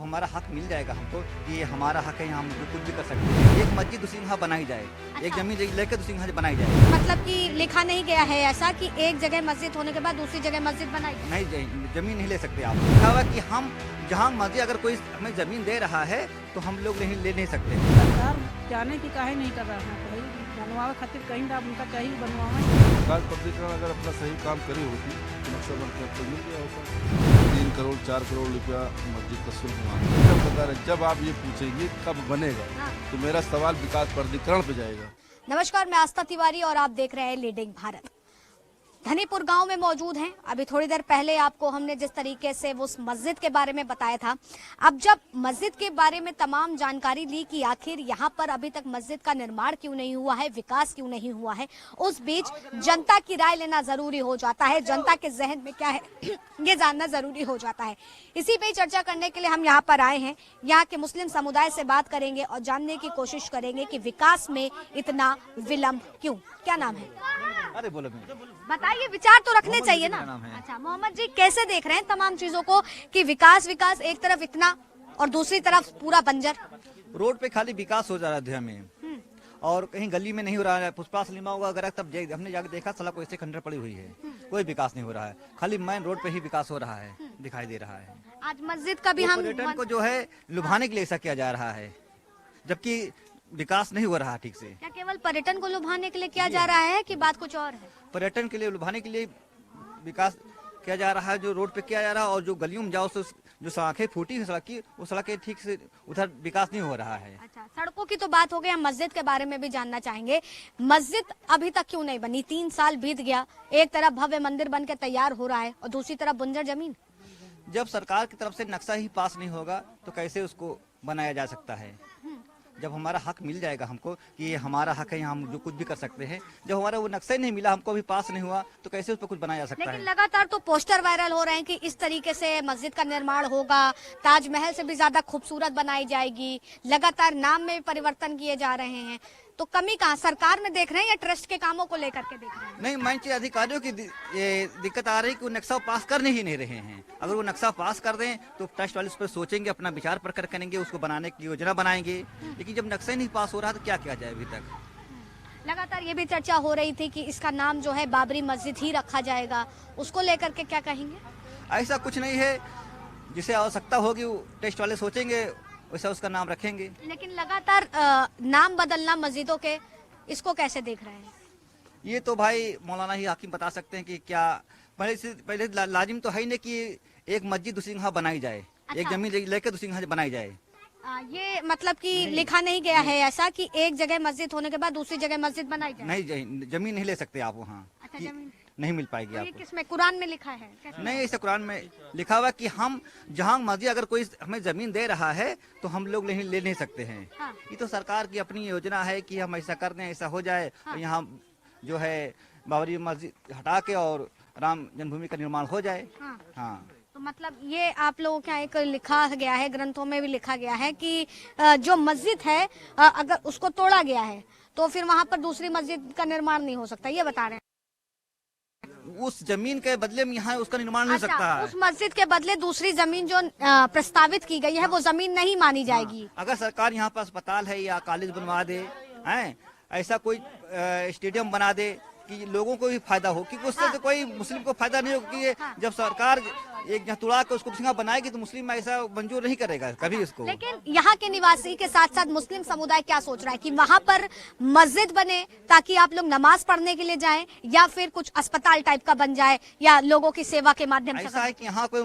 हमारा हक मिल जाएगा हमको कि ये हमारा हक है, यहाँ हम कुछ भी कर सकते हैं। एक मस्जिद दूसरी यहाँ बनाई जाए, एक जमीन लेकर दूसरी यहाँ बनाई जाए। मतलब कि लिखा नहीं गया है ऐसा कि एक जगह मस्जिद होने के बाद दूसरी जगह मस्जिद बनाई जाए? नहीं, जमीन नहीं ले सकते आप। लिखा हुआ कि हम जहाँ मस्जिद अगर कोई हमें जमीन दे रहा है तो हम लोग नहीं ले नहीं सकते। सरकार जाने की काहे नहीं कर रहा है, भाई बनवावे खातिर कहीं ना उनका चाहिए बनवावे। काज प्राधिकरण अगर अपना सही काम करी होती तो नक्शा बन के आपको मिल गया होता। 3 करोड़ 4 करोड़ रुपया मस्जिद का शुल्क मांगा। जब बता रहे, जब आप ये पूछेंगे कब बनेगा तो मेरा सवाल विकास प्राधिकरण पे जाएगा। नमस्कार, मैं आस्था तिवारी और आप देख रहे हैं लीडिंग भारत। धनीपुर गांव में मौजूद हैं। अभी थोड़ी देर पहले आपको हमने जिस तरीके से उस मस्जिद के बारे में बताया था, अब जब मस्जिद के बारे में तमाम जानकारी ली कि आखिर यहाँ पर अभी तक मस्जिद का निर्माण क्यों नहीं हुआ है, विकास क्यों नहीं हुआ है, उस बीच जनता की राय लेना जरूरी हो जाता है। जनता के जहन में क्या है ये जानना जरूरी हो जाता है। इसी पे चर्चा करने के लिए हम यहाँ पर आए हैं। यहाँ के मुस्लिम समुदाय से बात करेंगे और जानने की कोशिश करेंगे कि विकास में इतना विलंब क्यों। क्या नाम है? अरे बोलो बताइए, विचार तो रखने चाहिए ना। अच्छा मोहम्मद जी, कैसे देख रहे हैं तमाम चीजों को कि विकास एक तरफ इतना और दूसरी तरफ पूरा बंजर? रोड पे खाली विकास हो जा रहा है अयोध्या में और कहीं गली में नहीं हो रहा है। पुष्पा सिनेमा होगा अगर तब हमने जाकर देखा, सड़क ऐसे खंडर पड़ी हुई है, कोई विकास नहीं हो रहा है। खाली मेन रोड पे ही विकास हो रहा है, दिखाई दे रहा है। आज मस्जिद का भी हम पर्यटन को जो है लुभाने के लिए ऐसा किया जा रहा है, जबकि विकास नहीं हो रहा ठीक से। क्या केवल पर्यटन को लुभाने के लिए किया जा रहा है कि बात कुछ और है? पर्यटन के लिए लुभाने के लिए विकास किया जा रहा है, जो रोड पे किया जा रहा है। और जो गलियों में जाओ, जो सड़कें फूटी है सड़क की, वो सड़कें ठीक से उधर विकास नहीं हो रहा है। अच्छा, सड़कों की तो बात हो गई, हम मस्जिद के बारे में भी जानना चाहेंगे। मस्जिद अभी तक क्यों नहीं बनी? 3 साल बीत गया, एक तरफ भव्य मंदिर बन के तैयार हो रहा है और दूसरी तरफ बंजर जमीन। जब सरकार की तरफ से नक्शा ही पास नहीं होगा तो कैसे उसको बनाया जा सकता है? जब हमारा हक मिल जाएगा हमको कि ये हमारा हक है, यहाँ हम जो कुछ भी कर सकते हैं, जब हमारा वो नक्शा ही नहीं मिला, हमको भी पास नहीं हुआ, तो कैसे उस पर कुछ बनाया जा सकता है? लेकिन लगातार तो पोस्टर वायरल हो रहे हैं कि इस तरीके से मस्जिद का निर्माण होगा, ताजमहल से भी ज्यादा खूबसूरत बनाई जाएगी, लगातार नाम में भी परिवर्तन किए जा रहे हैं। तो कमी कहाँ सरकार में देख रहे हैं या ट्रस्ट के कामों को लेकर के देख रहे हैं? नहीं, मंच अधिकारियों की ये दिक्कत आ रही है कि वो नक्शा पास करने ही नहीं रहे हैं। अगर वो नक्शा पास कर दें तो ट्रस्ट वाले उस पर सोचेंगे, अपना विचार प्रकट करेंगे, उसको बनाने की योजना बनाएंगे। लेकिन जब नक्शा ही नहीं पास हो रहा तो क्या किया जाए? अभी तक लगातार ये भी चर्चा हो रही थी कि इसका नाम जो है बाबरी मस्जिद ही रखा जाएगा, उसको लेकर के क्या कहेंगे? ऐसा कुछ नहीं है, जिसे आवश्यकता होगी वो टेस्ट वाले सोचेंगे, वैसा उसका नाम रखेंगे। लेकिन लगातार नाम बदलना मस्जिदों के, इसको कैसे देख रहे हैं? ये तो भाई मौलाना ही हाकिम बता सकते हैं कि क्या पहले लाजिम तो है ही नहीं कि एक मस्जिद दूसरी यहाँ बनाई जाए। अच्छा। एक जमीन लेकर दूसरी यहाँ बनाई जाए। ये मतलब कि लिखा नहीं गया है ऐसा कि एक जगह मस्जिद होने के बाद दूसरी जगह मस्जिद बनाई जाए? नहीं, जमीन नहीं ले सकते आप वहाँ। अच्छा, जमीन नहीं मिल पाएगी तो ये आपको। किसमें, कुरान में लिखा है? कैसे? नहीं, ऐसा कुरान में लिखा हुआ कि हम जहाँ मस्जिद अगर कोई हमें जमीन दे रहा है तो हम लोग नहीं ले नहीं सकते हैं। हाँ। ये तो सरकार की अपनी योजना है कि हम ऐसा कर दें, ऐसा हो जाए। और यहाँ जो है बाबरी मस्जिद हटा के और राम जन्मभूमि का निर्माण हो जाए। हाँ। तो मतलब ये आप लोगों का एक लिखा गया है, ग्रंथों में भी लिखा गया है कि जो मस्जिद है अगर उसको तोड़ा गया है तो फिर वहाँ पर दूसरी मस्जिद का निर्माण नहीं हो सकता, ये बता रहे हैं? उस जमीन के बदले में यहाँ उसका निर्माण नहीं अच्छा, सकता है। उस मस्जिद के बदले दूसरी जमीन जो प्रस्तावित की गई है वो जमीन नहीं मानी जाएगी। अगर सरकार यहाँ पर अस्पताल है या कॉलेज बनवा दे, हैं ऐसा कोई स्टेडियम बना दे कि लोगों को भी फायदा हो, क्योंकि उससे तो कोई मुस्लिम को फायदा नहीं होगा। कि जब सरकार एक जहाँ तुड़ा के उसको सिंगा बनाएगी तो मुस्लिम ऐसा मंजूर नहीं करेगा कभी इसको। लेकिन यहाँ के निवासी के साथ साथ मुस्लिम समुदाय क्या सोच रहा है कि वहाँ पर मस्जिद बने ताकि आप लोग नमाज पढ़ने के लिए जाएं, या फिर कुछ अस्पताल टाइप का बन जाए या लोगों की सेवा के माध्यम से? ऐसा है कि यहाँ कोई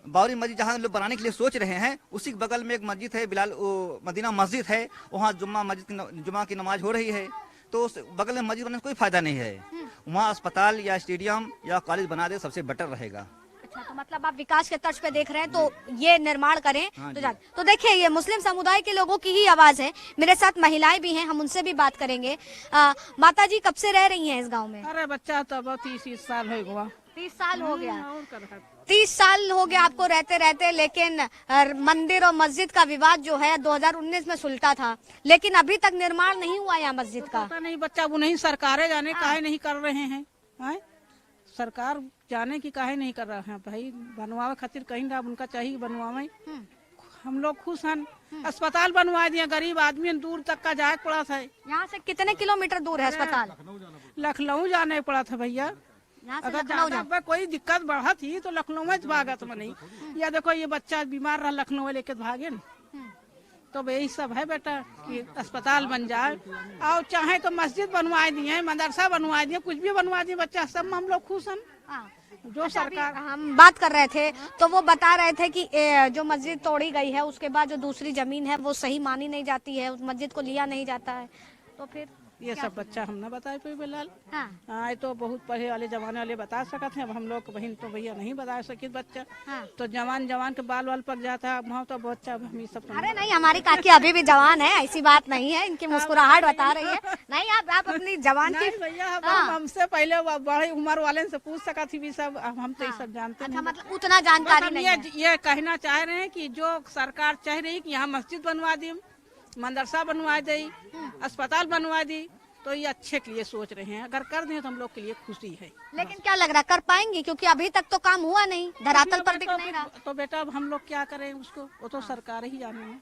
बाबरी मस्जिद जहाँ लोग बनाने के लिए सोच रहे हैं, उसी के बगल में एक मस्जिद है, बिलाल मदीना मस्जिद है, वहाँ जुम्मा की नमाज हो रही है। तो उस बगल में मस्जिद बनने से कोई फायदा नहीं है। वहाँ अस्पताल या स्टेडियम या कॉलेज बना दे, सबसे बेटर रहेगा। अच्छा, तो मतलब आप विकास के तर्ज पे देख रहे हैं तो ये निर्माण करें। हाँ तो देखिए, ये मुस्लिम समुदाय के लोगों की ही आवाज है। मेरे साथ महिलाएं भी हैं, हम उनसे भी बात करेंगे। माता जी, कब से रह रही हैं इस गांव में? अरे बच्चा तब 30 साल हो गया। 30 साल हो गया। और कर रहा है। 30 साल हो गया आपको रहते रहते, लेकिन मंदिर और मस्जिद का विवाद जो है 2019 में सुलटा था, लेकिन अभी तक निर्माण नहीं हुआ यहाँ मस्जिद का। पता नहीं बच्चा, वो नहीं सरकारें जाने काहे नहीं कर रहे हैं। सरकार जाने की काहे नहीं कर रहा है, भाई बनवावे खातिर कहीं ना उनका चाहिए बनवावे। हम लोग खुश हैं। अस्पताल बनवा दिए, गरीब आदमी दूर तक का जाए पड़ा था। यहाँ से कितने किलोमीटर दूर है अस्पताल? लखनऊ जाने पड़ा था भैया। यहाँ से अगर लखनऊ ज्यादा कोई दिक्कत बढ़ा थी तो लखनऊ में भागत में नहीं। या देखो ये बच्चा बीमार रहा, लखनऊ लेके भागे न। तो यही सब है बेटा कि अस्पताल बन जाए और चाहे तो मस्जिद बनवा दिए, मदरसा बनवा दिए, कुछ भी बनवा दिए, बच्चा सब में हम लोग खुश हैं। हाँ। जो सरकार हम बात कर रहे थे तो वो बता रहे थे कि जो मस्जिद तोड़ी गई है उसके बाद जो दूसरी जमीन है वो सही मानी नहीं जाती है, उस मस्जिद को लिया नहीं जाता है, तो फिर ये सब बच्चा हम न बताए कोई बिलाल। हाँ। हाँ, ये तो बहुत पढ़े वाले जमाने वाले बता सकते हैं। अब हम लोग बहन तो भैया नहीं बता सके बच्चा। हाँ। तो जवान के बाल वाल पक जाता है। अब तो बच्चा हम ये सब अरे नहीं, हमारी काकी अभी भी जवान है, ऐसी बात नहीं है, इनकी मुस्कुराहट बता रही है। नहीं, आप अपनी जवान की नहीं भैया, हाँ। हमसे पहले बड़ी उम्र वाले से पूछ सका थी भी सब। अब हम तो ये सब जानते अच्छा, नहीं। मतलब उतना जानकारी बस हम नहीं है। ये कहना चाह रहे हैं कि जो सरकार चाह रही है कि यहाँ मस्जिद बनवा दी, मदरसा बनवा दी, अस्पताल बनवा दी, तो ये अच्छे के लिए सोच रहे हैं। अगर कर दें तो हम लोग के लिए खुशी है। लेकिन क्या लग रहा है कर पाएंगे? क्योंकि अभी तक तो काम हुआ नहीं, धरातल पर दिख नहीं रहा। तो बेटा अब हम लोग क्या करें उसको, वो तो सरकार ही जाने है।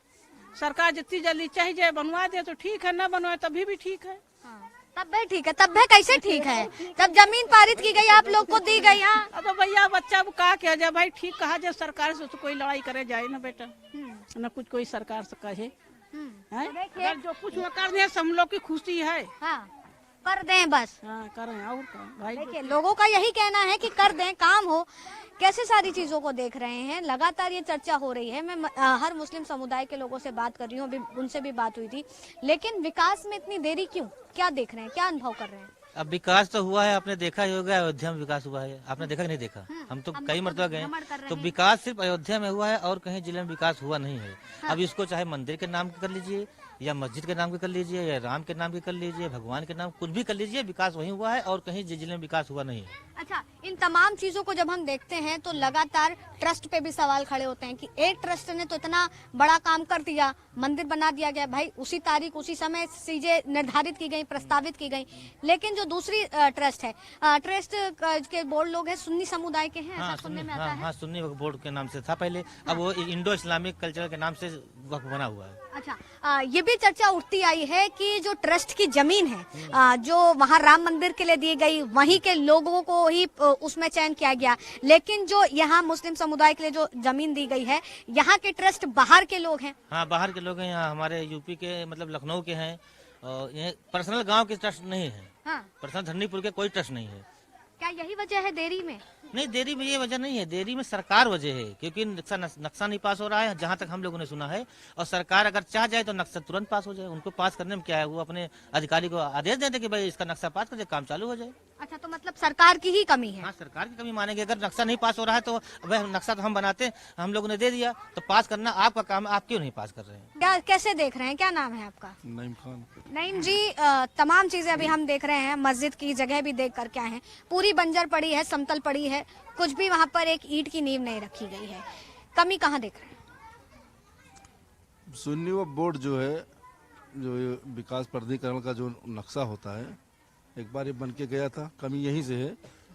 सरकार जितनी जल्दी चाहिए बनवा दे तो ठीक है, न बनवाए तभी भी ठीक है। तब भी ठीक है। तब भी कैसे ठीक है जब जमीन पारित की गई, आप लोग को दी गई? हाँ। अब तो भैया बच्चा को कहा किया जाए भाई, ठीक कहा जाए सरकार से, तो कोई लड़ाई करे जाए ना बेटा, न कुछ कोई सरकार से कहे। हैं? अगर जो कुछ वो कर दे हम लोग की खुशी है। हाँ, कर दें बस। हाँ करें और क्या भाई। देखिए, लोगों का यही कहना है कि कर दें, काम हो। कैसे सारी चीजों को देख रहे हैं, लगातार ये चर्चा हो रही है। मैं हर मुस्लिम समुदाय के लोगों से बात कर रही हूँ, अभी उनसे भी बात हुई थी, लेकिन विकास में इतनी देरी क्यों? क्या देख रहे हैं, क्या अनुभव कर रहे हैं? अब विकास तो हुआ है, आपने देखा ही होगा, अयोध्या में विकास हुआ है। आपने देखा कि नहीं देखा? हम तो कई मरतबा गए हैं। तो विकास सिर्फ अयोध्या में हुआ है और कहीं जिले में विकास हुआ नहीं है। अब इसको चाहे मंदिर के नाम कर लीजिए या मस्जिद के नाम के कर लीजिए या राम के नाम के कर लीजिए, भगवान के नाम कुछ भी कर लीजिए, विकास वही हुआ है और कहीं जिले में विकास हुआ नहीं है। अच्छा, इन तमाम चीजों को जब हम देखते हैं तो लगातार ट्रस्ट पे भी सवाल खड़े होते हैं कि एक ट्रस्ट ने तो इतना बड़ा काम कर दिया, मंदिर बना दिया गया, भाई उसी तारीख उसी समय चीजें निर्धारित की गई, प्रस्तावित की गई, लेकिन जो दूसरी ट्रस्ट है, ट्रस्ट के बोर्ड लोग हैं सुन्नी समुदाय के हैं, ऐसा सुनने में आता है। हाँ, सुन्नी वक्फ बोर्ड के नाम से था पहले, अब वो इंडो इस्लामिक कल्चर के नाम से वक्फ बना हुआ है। अच्छा, ये भी चर्चा उठती आई है कि जो ट्रस्ट की जमीन है, जो वहाँ राम मंदिर के लिए दी गई, वहीं के लोगों को ही उसमें चयन किया गया, लेकिन जो यहाँ मुस्लिम समुदाय के लिए जो जमीन दी गई है, यहाँ के ट्रस्ट बाहर के लोग हैं। हाँ, बाहर के लोग हैं, यहाँ हमारे यूपी के मतलब लखनऊ के हैं, और ये पर्सनल गांव के ट्रस्ट नहीं है। हाँ। पर्सनल धरनीपुर के कोई ट्रस्ट नहीं है। क्या यही वजह है देरी में? नहीं, देरी में ये वजह नहीं है, देरी में सरकार वजह है, क्योंकि नक्शा नहीं पास हो रहा है जहाँ तक हम लोगों ने सुना है। और सरकार अगर चाह जाए तो नक्शा तुरंत पास हो जाए। उनको पास करने में क्या है, वो अपने अधिकारी को आदेश दे दे कि भाई इसका नक्शा पास कर दे, काम चालू हो जाए। अच्छा, तो मतलब सरकार की ही कमी है? हाँ, सरकार की कमी मानेंगे। अगर नक्शा नहीं पास हो रहा है तो वह नक्शा तो हम बनाते, हम लोगों ने दे दिया, तो पास करना आपका काम, आप क्यों नहीं पास कर रहे हैं? क्या कैसे देख रहे हैं? क्या नाम है आपका? नईम खान। नईम जी, तमाम चीजें अभी हम देख रहे हैं, मस्जिद की जगह भी देख कर के आए हैं, पूरी बंजर पड़ी है, समतल पड़ी है, कुछ भी वहाँ पर एक ईंट की नींव नहीं रखी गई है। कमी कहाँ देख रहे हैं? सुन्नी वक्फ बोर्ड जो है, जो ये विकास प्राधिकरण का जो नक्शा होता है, एक बार ये बन के गया था। कमी यहीं से है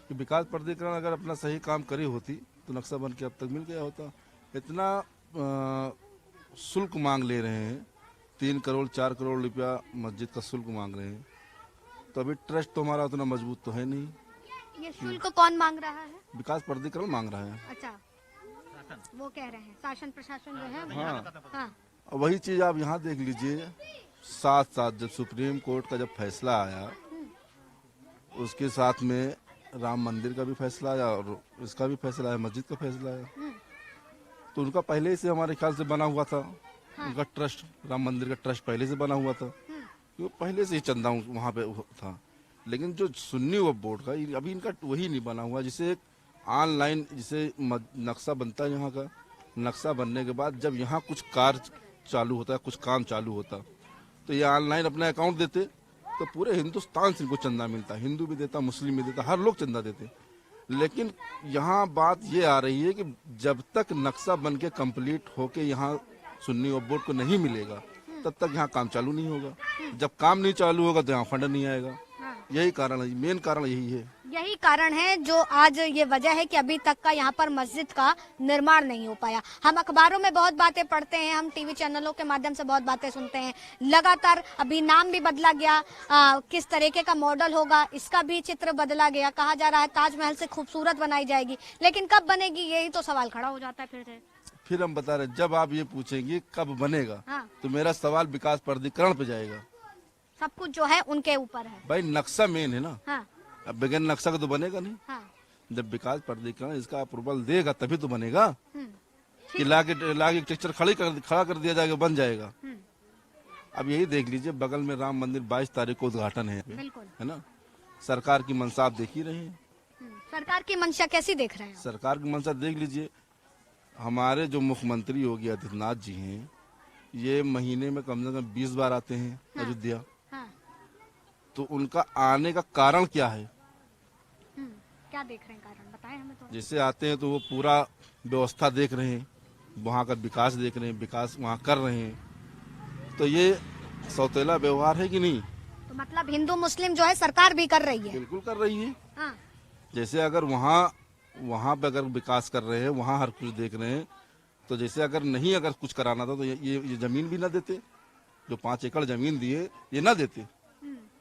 कि विकास प्राधिकरण अगर अपना सही काम करी होती तो नक्शा बन के अब तक मिल गया होता। इतना शुल्क मांग ले रहे हैं, 3 करोड़ 4 करोड़ रुपया मस्जिद का शुल्क मांग रहे हैं, तो अभी ट्रस्ट तो हमारा उतना मजबूत तो है नहीं। ये शुल्क कौन मांग रहा है? विकास प्राधिकरण मांग रहा है। अच्छा, वो कह रहे हैं शासन प्रशासन जो है। हाँ, हाँ। और वही चीज आप यहाँ देख लीजिए, साथ साथ जब सुप्रीम कोर्ट का जब फैसला आया, उसके साथ में राम मंदिर का भी फैसला आया और इसका भी फैसला आया, मस्जिद का फैसला आया। तो उनका पहले से हमारे ख्याल से बना हुआ था। उनका ट्रस्ट, राम मंदिर का ट्रस्ट पहले से बना हुआ था, वो पहले से ही चंदा वहाँ पे था। लेकिन जो सुन्नी वक्फ बोर्ड का अभी इनका वही नहीं बना हुआ, जिसे एक ऑनलाइन जिसे नक्शा बनता है, यहाँ का नक्शा बनने के बाद जब यहाँ कुछ कार्य चालू होता है, कुछ काम चालू होता, तो ये ऑनलाइन अपना अकाउंट देते तो पूरे हिंदुस्तान से इनको चंदा मिलता, हिंदू भी देता, मुस्लिम भी देता, हर लोग चंदा देते। लेकिन यहाँ बात ये आ रही है कि जब तक नक्शा बन के कम्प्लीट होके यहाँ सुन्नी वक्फ बोर्ड को नहीं मिलेगा, तब तक यहाँ काम चालू नहीं होगा। जब काम नहीं चालू होगा तो यहाँ फंड नहीं आएगा। यही कारण है, मेन कारण यही है। यही कारण है जो आज ये वजह है कि अभी तक का यहाँ पर मस्जिद का निर्माण नहीं हो पाया। हम अखबारों में बहुत बातें पढ़ते हैं, हम टीवी चैनलों के माध्यम से बहुत बातें सुनते हैं, लगातार अभी नाम भी बदला गया, किस तरीके का मॉडल होगा इसका भी चित्र बदला गया। कहा जा रहा है ताजमहल से खूबसूरत बनाई जाएगी, लेकिन कब बनेगी यही तो सवाल खड़ा हो जाता है फिर से। फिर हम बता रहे हैं, जब आप ये पूछेंगे कब बनेगा, हाँ। तो मेरा सवाल विकास प्राधिकरण पे जाएगा। सब कुछ जो है उनके ऊपर है। भाई नक्शा मेन है ना, हाँ, अब बगैर नक्शा का तो बनेगा नहीं। हाँ, जब विकास प्राधिकरण इसका अप्रूवल देगा तभी तो बनेगा, हम्म, कि लाके टेक्सचर खड़ा कर दिया जाएगा, बन जाएगा। अब यही देख लीजिए, बगल में राम मंदिर 22 तारीख को उद्घाटन है, बिल्कुल। है ना। सरकार की मंशा आप देख ही रहे हैं। सरकार की मंशा कैसी देख रहे हैं आप? सरकार की मंशा देख लीजिए, हमारे जो मुख्यमंत्री योगी आदित्यनाथ जी हैं, ये महीने में कम से कम 20 बार आते हैं अयोध्या। हाँ, तो उनका आने का कारण क्या है? क्या देख रहे हैं कारण बताएं हमें तो। जैसे आते हैं तो वो पूरा व्यवस्था देख रहे हैं, वहाँ का विकास देख रहे हैं, विकास वहाँ कर रहे हैं, तो ये सौतेला व्यवहार है कि नहीं? तो मतलब हिंदू मुस्लिम जो है सरकार भी कर रही है। बिल्कुल कर रही है। हाँ, जैसे अगर वहाँ पे अगर विकास कर रहे हैं, वहाँ हर कुछ देख रहे हैं, तो जैसे अगर कुछ कराना था तो ये जमीन भी ना देते, जो 5 एकड़ जमीन दिए ये ना देते।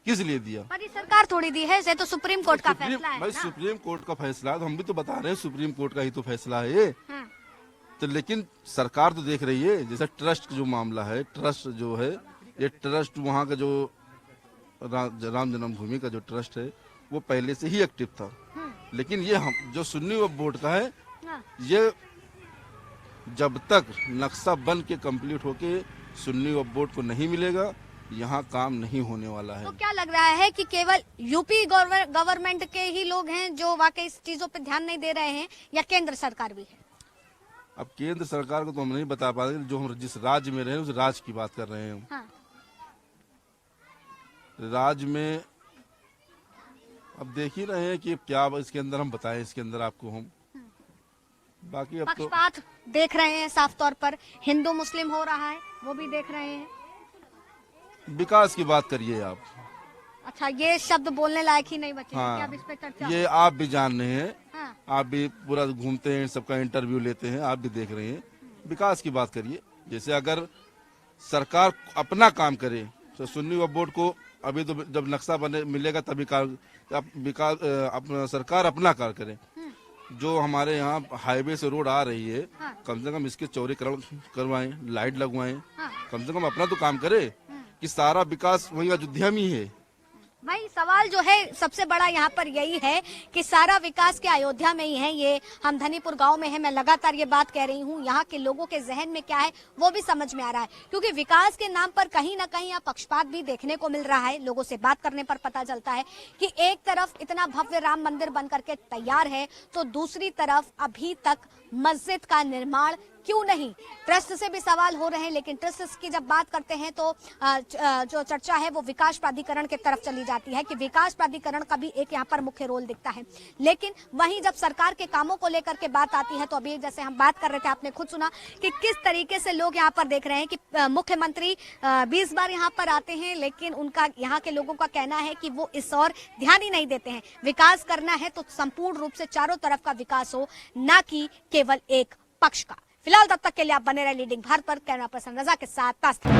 किस लिए दिया? पर ये सरकार थोड़ी दी है, ये तो सुप्रीम कोर्ट का फैसला है भाई ना। सुप्रीम कोर्ट का फैसला है, तो हम भी तो बता रहे हैं सुप्रीम कोर्ट का ही तो फैसला है ये। हाँ, तो लेकिन सरकार तो देख रही है। जैसे ट्रस्ट जो मामला है, ट्रस्ट जो है, ये ट्रस्ट वहाँ का जो राम जन्मभूमि का जो ट्रस्ट है वो पहले से ही एक्टिव था, लेकिन ये हम जो सुन्नी वक्फ बोर्ड का है, हाँ, ये जब तक नक्शा बन के कंप्लीट होके सुन्नी वक्फ बोर्ड को नहीं मिलेगा, यहाँ काम नहीं होने वाला है। तो क्या लग रहा है कि केवल यूपी गवर्नमेंट के ही लोग हैं जो वाकई इस चीजों पे ध्यान नहीं दे रहे हैं, या केंद्र सरकार भी है? अब केंद्र सरकार को तो हम नहीं बता पा रहे, जो हम जिस राज्य में रहे उस राज्य की बात कर रहे हैं हम। हाँ, राज्य में अब देख ही रहे हैं कि क्या इसके अंदर हम बताएं, इसके अंदर आपको हम बाकी अब तो पक्षपात देख रहे हैं साफ तौर पर, हिंदू मुस्लिम हो रहा है वो भी देख रहे हैं। विकास की बात करिए आप। अच्छा, ये शब्द बोलने लायक ही नहीं बचे हैं, क्या अब इस पे चर्चा? ये आप भी जान रहे हैं, हाँ, आप भी पूरा घूमते हैं, सबका इंटरव्यू लेते हैं, आप भी देख रहे हैं। विकास की बात करिए। जैसे अगर सरकार अपना काम करे तो सुन्नी वक्फ बोर्ड को अभी तो जब नक्शा बने मिलेगा तभी विकास अपना सरकार अपना कार्य करे। जो हमारे यहाँ हाईवे से रोड आ रही है, हाँ, कम से कम इसके चौड़ीकरण करवाएं, लाइट लगवाएं, हाँ, कम से कम अपना तो काम करे कि सारा विकास वही अयोध्या में ही है। भाई सवाल जो है सबसे बड़ा यहाँ पर यही है कि सारा विकास के अयोध्या में ही है। ये हम धनीपुर गांव में है, मैं लगातार ये बात कह रही हूँ, यहाँ के लोगों के जहन में क्या है वो भी समझ में आ रहा है, क्योंकि विकास के नाम पर कहीं ना कहीं यहाँ पक्षपात भी देखने को मिल रहा है। लोगों से बात करने पर पता चलता है कि एक तरफ इतना भव्य राम मंदिर बन करके तैयार है, तो दूसरी तरफ अभी तक मस्जिद का निर्माण क्यों नहीं? ट्रस्ट से भी सवाल हो रहे हैं, लेकिन ट्रस्ट की जब बात करते हैं तो जो चर्चा है वो विकास प्राधिकरण की तरफ चली जाती है कि विकास प्राधिकरण का भी एक यहाँ पर मुख्य रोल दिखता है। लेकिन वहीं जब सरकार के कामों को लेकर के बात आती है तो अभी जैसे हम बात कर रहे थे, आपने खुद सुना कि किस तरीके से लोग यहाँ पर देख रहे हैं कि मुख्यमंत्री 20 बार यहाँ पर आते हैं, लेकिन उनका यहाँ के लोगों का कहना है कि वो इस ओर ध्यान ही नहीं देते हैं। विकास करना है तो संपूर्ण रूप से चारों तरफ का विकास हो, न कि केवल एक पक्ष का। फिलहाल तब तक के लिए आप बने रहे लीडिंग भारत पर। कैमरा पर्सन रजा के साथ तास्ता।